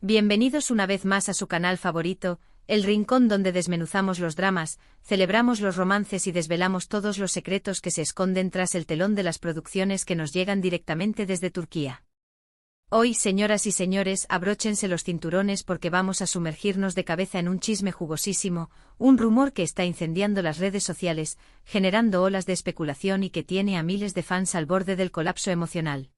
Bienvenidos una vez más a su canal favorito, el rincón donde desmenuzamos los dramas, celebramos los romances y desvelamos todos los secretos que se esconden tras el telón de las producciones que nos llegan directamente desde Turquía. Hoy, señoras y señores, abróchense los cinturones porque vamos a sumergirnos de cabeza en un chisme jugosísimo, un rumor que está incendiando las redes sociales, generando olas de especulación y que tiene a miles de fans al borde del colapso emocional.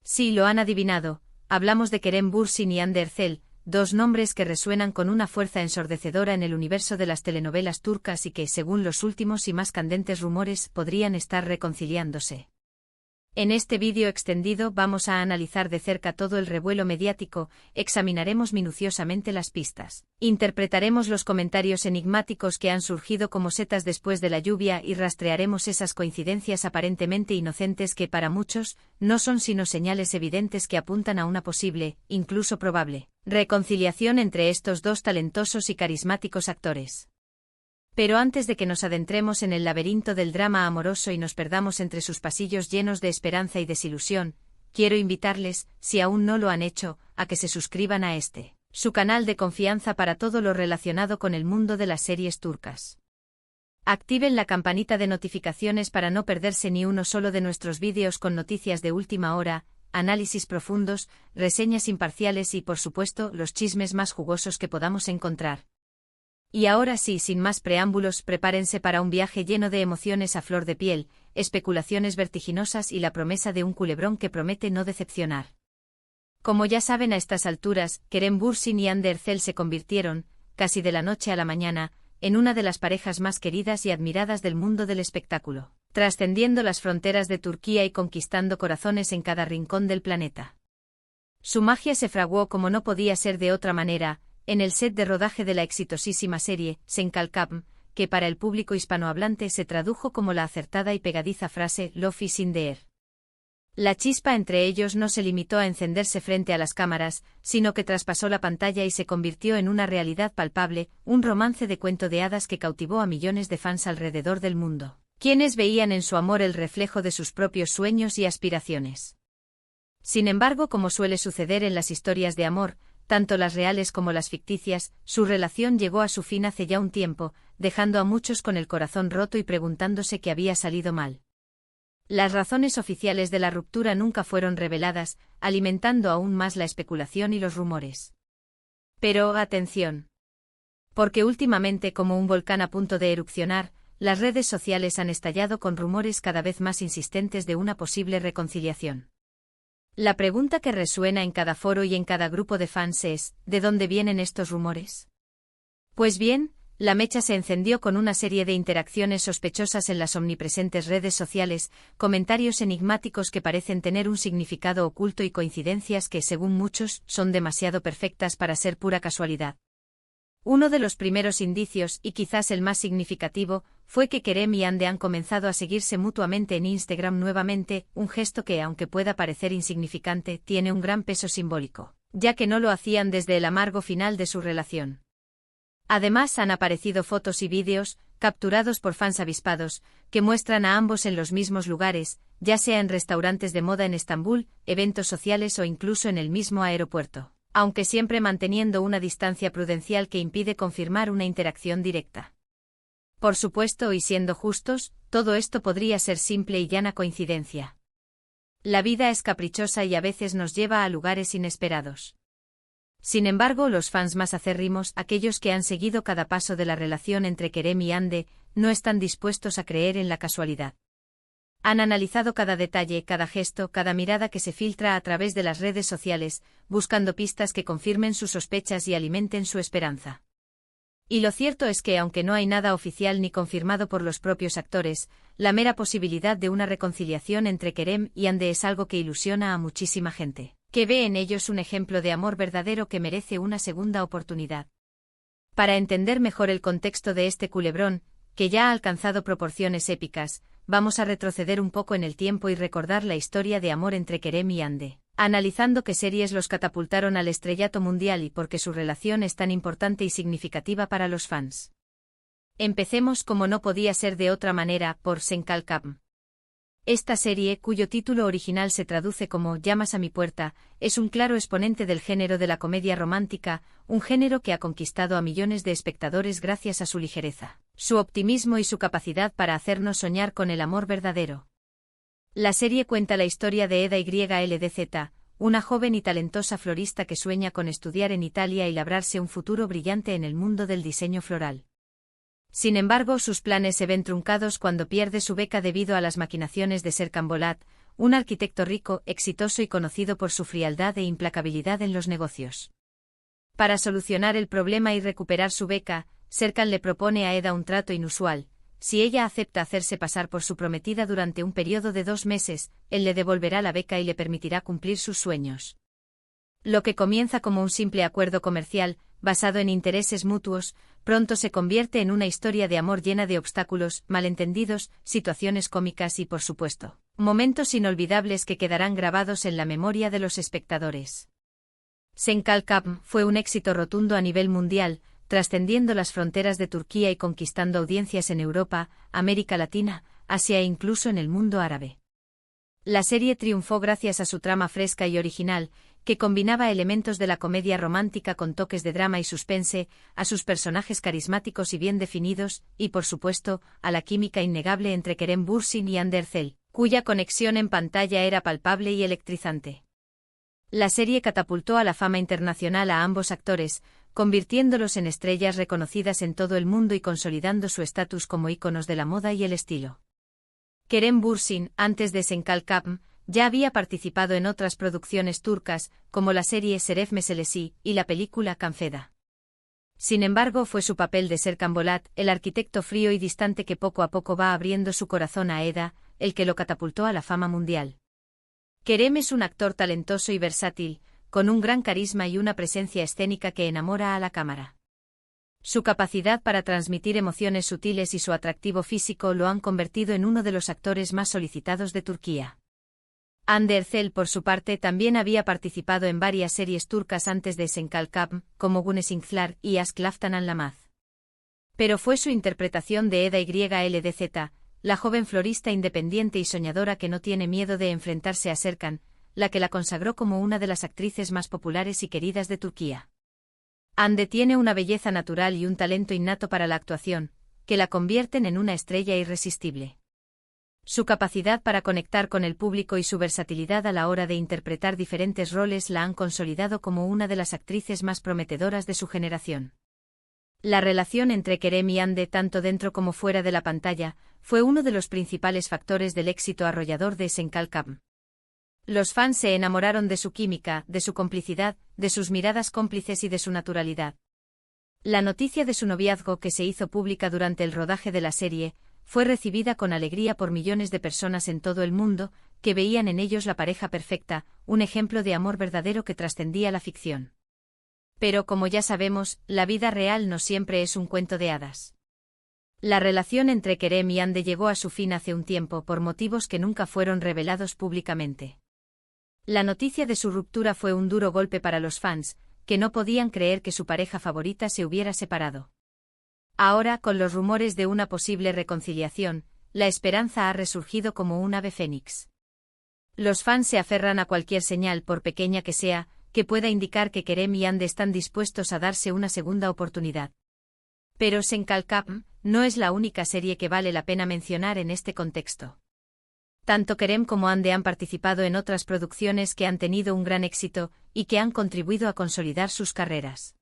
Sí, lo han adivinado. Hablamos de Kerem Bürsin y Hande Erçel, dos nombres que resuenan con una fuerza ensordecedora en el universo de las telenovelas turcas y que, según los últimos y más candentes rumores, podrían estar reconciliándose. En este vídeo extendido vamos a analizar de cerca todo el revuelo mediático, examinaremos minuciosamente las pistas, interpretaremos los comentarios enigmáticos que han surgido como setas después de la lluvia y rastrearemos esas coincidencias aparentemente inocentes que para muchos no son sino señales evidentes que apuntan a una posible, incluso probable, reconciliación entre estos dos talentosos y carismáticos actores. Pero antes de que nos adentremos en el laberinto del drama amoroso y nos perdamos entre sus pasillos llenos de esperanza y desilusión, quiero invitarles, si aún no lo han hecho, a que se suscriban a su canal de confianza para todo lo relacionado con el mundo de las series turcas. Activen la campanita de notificaciones para no perderse ni uno solo de nuestros vídeos con noticias de última hora, análisis profundos, reseñas imparciales y, por supuesto, los chismes más jugosos que podamos encontrar. Y ahora sí, sin más preámbulos, prepárense para un viaje lleno de emociones a flor de piel, especulaciones vertiginosas y la promesa de un culebrón que promete no decepcionar. Como ya saben a estas alturas, Kerem Bürsin y Hande Erçel se convirtieron, casi de la noche a la mañana, en una de las parejas más queridas y admiradas del mundo del espectáculo, trascendiendo las fronteras de Turquía y conquistando corazones en cada rincón del planeta. Su magia se fraguó como no podía ser de otra manera, en el set de rodaje de la exitosísima serie, Sen Kalkam, que para el público hispanohablante se tradujo como la acertada y pegadiza frase Love is in the air. La chispa entre ellos no se limitó a encenderse frente a las cámaras, sino que traspasó la pantalla y se convirtió en una realidad palpable, un romance de cuento de hadas que cautivó a millones de fans alrededor del mundo, quienes veían en su amor el reflejo de sus propios sueños y aspiraciones. Sin embargo, como suele suceder en las historias de amor, tanto las reales como las ficticias, su relación llegó a su fin hace ya un tiempo, dejando a muchos con el corazón roto y preguntándose qué había salido mal. Las razones oficiales de la ruptura nunca fueron reveladas, alimentando aún más la especulación y los rumores. Pero, atención. Porque últimamente, como un volcán a punto de erupcionar, las redes sociales han estallado con rumores cada vez más insistentes de una posible reconciliación. La pregunta que resuena en cada foro y en cada grupo de fans es, ¿de dónde vienen estos rumores? Pues bien, la mecha se encendió con una serie de interacciones sospechosas en las omnipresentes redes sociales, comentarios enigmáticos que parecen tener un significado oculto y coincidencias que, según muchos, son demasiado perfectas para ser pura casualidad. Uno de los primeros indicios, y quizás el más significativo, fue que Kerem y Hande han comenzado a seguirse mutuamente en Instagram nuevamente, un gesto que, aunque pueda parecer insignificante, tiene un gran peso simbólico, ya que no lo hacían desde el amargo final de su relación. Además, han aparecido fotos y vídeos, capturados por fans avispados, que muestran a ambos en los mismos lugares, ya sea en restaurantes de moda en Estambul, eventos sociales o incluso en el mismo aeropuerto, aunque siempre manteniendo una distancia prudencial que impide confirmar una interacción directa. Por supuesto, y siendo justos, todo esto podría ser simple y llana coincidencia. La vida es caprichosa y a veces nos lleva a lugares inesperados. Sin embargo, los fans más acérrimos, aquellos que han seguido cada paso de la relación entre Kerem y Hande, no están dispuestos a creer en la casualidad. Han analizado cada detalle, cada gesto, cada mirada que se filtra a través de las redes sociales, buscando pistas que confirmen sus sospechas y alimenten su esperanza. Y lo cierto es que, aunque no hay nada oficial ni confirmado por los propios actores, la mera posibilidad de una reconciliación entre Kerem y Hande es algo que ilusiona a muchísima gente, que ve en ellos un ejemplo de amor verdadero que merece una segunda oportunidad. Para entender mejor el contexto de este culebrón, que ya ha alcanzado proporciones épicas, vamos a retroceder un poco en el tiempo y recordar la historia de amor entre Kerem y Hande, analizando qué series los catapultaron al estrellato mundial y por qué su relación es tan importante y significativa para los fans. Empecemos, como no podía ser de otra manera, por Sen Kalkam. Esta serie, cuyo título original se traduce como Llamas a mi puerta, es un claro exponente del género de la comedia romántica, un género que ha conquistado a millones de espectadores gracias a su ligereza, su optimismo y su capacidad para hacernos soñar con el amor verdadero. La serie cuenta la historia de Eda YLDZ, una joven y talentosa florista que sueña con estudiar en Italia y labrarse un futuro brillante en el mundo del diseño floral. Sin embargo, sus planes se ven truncados cuando pierde su beca debido a las maquinaciones de Serkan Bolat, un arquitecto rico, exitoso y conocido por su frialdad e implacabilidad en los negocios. Para solucionar el problema y recuperar su beca, Serkan le propone a Eda un trato inusual. Si ella acepta hacerse pasar por su prometida durante un periodo de 2 meses, él le devolverá la beca y le permitirá cumplir sus sueños. Lo que comienza como un simple acuerdo comercial, basado en intereses mutuos, pronto se convierte en una historia de amor llena de obstáculos, malentendidos, situaciones cómicas y, por supuesto, momentos inolvidables que quedarán grabados en la memoria de los espectadores. Senkalkam fue un éxito rotundo a nivel mundial, trascendiendo las fronteras de Turquía y conquistando audiencias en Europa, América Latina, Asia e incluso en el mundo árabe. La serie triunfó gracias a su trama fresca y original, que combinaba elementos de la comedia romántica con toques de drama y suspense, a sus personajes carismáticos y bien definidos, y por supuesto, a la química innegable entre Kerem Bürsin y Hande Erçel, cuya conexión en pantalla era palpable y electrizante. La serie catapultó a la fama internacional a ambos actores, convirtiéndolos en estrellas reconocidas en todo el mundo y consolidando su estatus como íconos de la moda y el estilo. Kerem Bürsin, antes de Senkalkam, ya había participado en otras producciones turcas, como la serie Şeref Meselesi y la película Canfeda. Sin embargo, fue su papel de Serkan Bolat, el arquitecto frío y distante que poco a poco va abriendo su corazón a Eda, el que lo catapultó a la fama mundial. Kerem es un actor talentoso y versátil, con un gran carisma y una presencia escénica que enamora a la cámara. Su capacidad para transmitir emociones sutiles y su atractivo físico lo han convertido en uno de los actores más solicitados de Turquía. Hande Erçel, por su parte, también había participado en varias series turcas antes de Senkalkam, como Güneşinkler y Aşk Laftan Anlamaz. Pero fue su interpretación de Eda YLDZ, la joven florista independiente y soñadora que no tiene miedo de enfrentarse a Serkan, la que la consagró como una de las actrices más populares y queridas de Turquía. Hande tiene una belleza natural y un talento innato para la actuación, que la convierten en una estrella irresistible. Su capacidad para conectar con el público y su versatilidad a la hora de interpretar diferentes roles la han consolidado como una de las actrices más prometedoras de su generación. La relación entre Kerem y Hande, tanto dentro como fuera de la pantalla, fue uno de los principales factores del éxito arrollador de Senkalkam. Los fans se enamoraron de su química, de su complicidad, de sus miradas cómplices y de su naturalidad. La noticia de su noviazgo, que se hizo pública durante el rodaje de la serie, fue recibida con alegría por millones de personas en todo el mundo, que veían en ellos la pareja perfecta, un ejemplo de amor verdadero que trascendía la ficción. Pero como ya sabemos, la vida real no siempre es un cuento de hadas. La relación entre Kerem y Hande llegó a su fin hace un tiempo por motivos que nunca fueron revelados públicamente. La noticia de su ruptura fue un duro golpe para los fans, que no podían creer que su pareja favorita se hubiera separado. Ahora, con los rumores de una posible reconciliación, la esperanza ha resurgido como un ave fénix. Los fans se aferran a cualquier señal, por pequeña que sea, que pueda indicar que Kerem y Hande están dispuestos a darse una segunda oportunidad. Pero Senkalkam no es la única serie que vale la pena mencionar en este contexto. Tanto Kerem como Hande han participado en otras producciones que han tenido un gran éxito y que han contribuido a consolidar sus carreras.